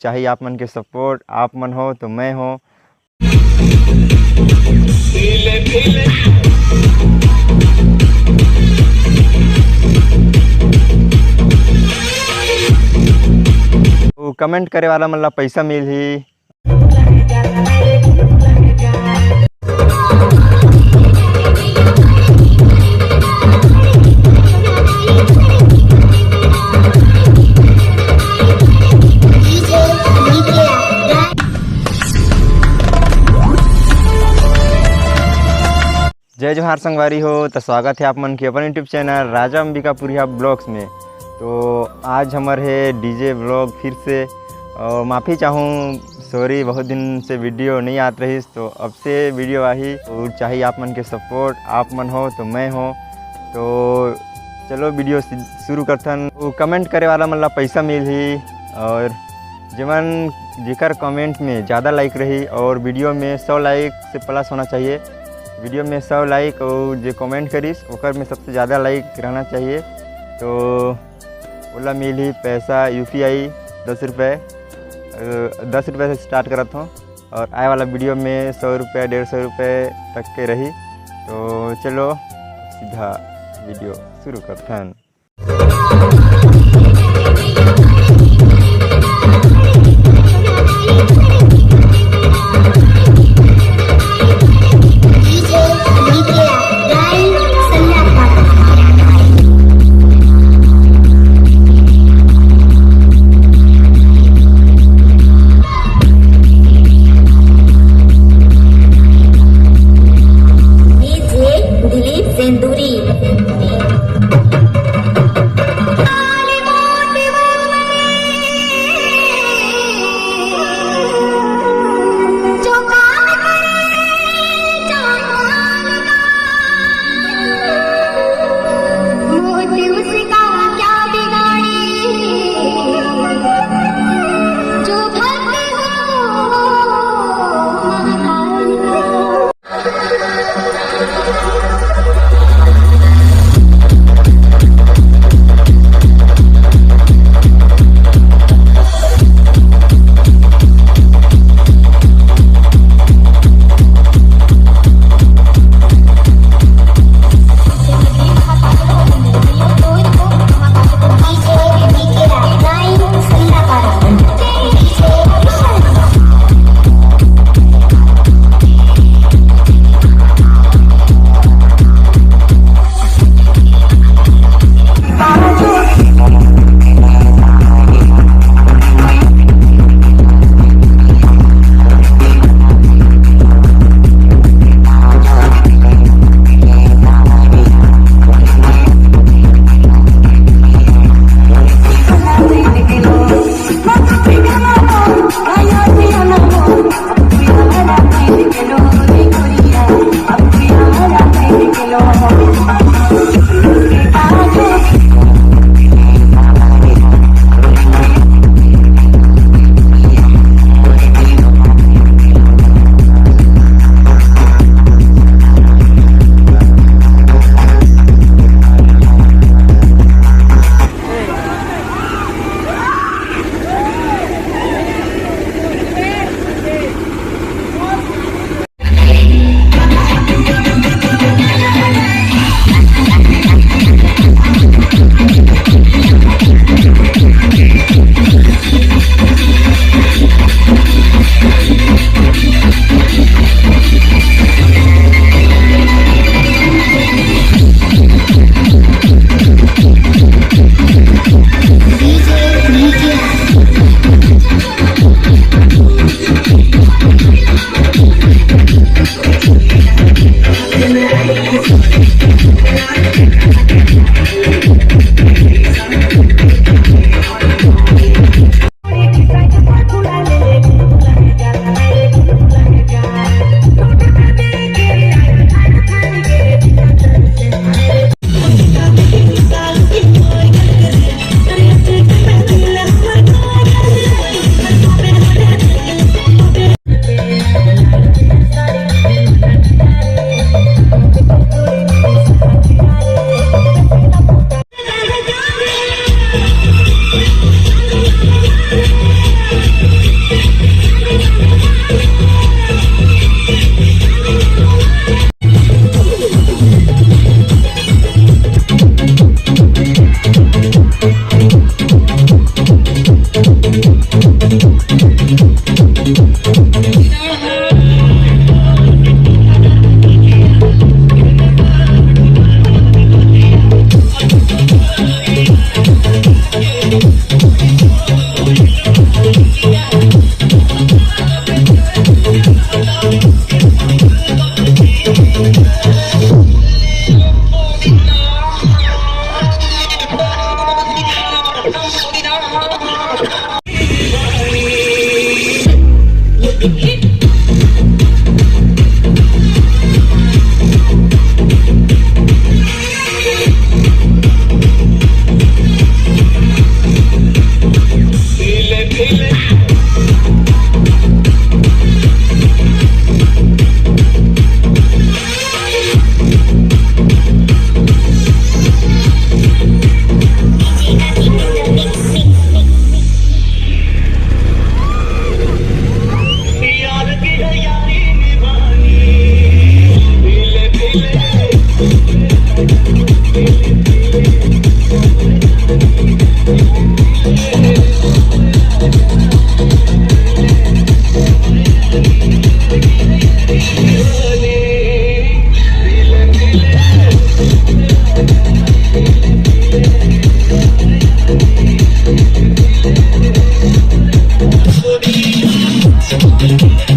चाहिए आप मन के सपोर्ट। आप मन हो तो मैं हो। तो कमेंट करे वाला मन ला पैसा मिलही। जय जोहार संगवारी हो। तो स्वागत है आप मन के अपन यूट्यूब चैनल राजा अंबिकापुरिया ब्लॉग्स में। तो आज हमारे है डीजे ब्लॉग फिर से, और माफ़ी चाहूँ, सॉरी बहुत दिन से वीडियो नहीं आत रही, तो अब से वीडियो आई। और चाहिए आप मन के सपोर्ट। आप मन हो तो मैं हो। तो चलो वीडियो शुरू करथन। तो कमेंट करे वाला मन ला पैसा मिलही, और जेमन जेकर कमेंट में ज़्यादा लाइक रही और वीडियो में 100 लाइक से प्लस होना चाहिए। वीडियो में 100 लाइक और जो कमेंट करीस ओकर में सबसे ज़्यादा लाइक रहना चाहिए। तो ओला मिली पैसा UPI 10 रुपये, 10 रुपये से स्टार्ट करत हूँ, और आए वाला वीडियो में 100 रुपये 150 रुपये तक के रही। तो चलो सीधा वीडियो शुरू करते हैं। Thank you.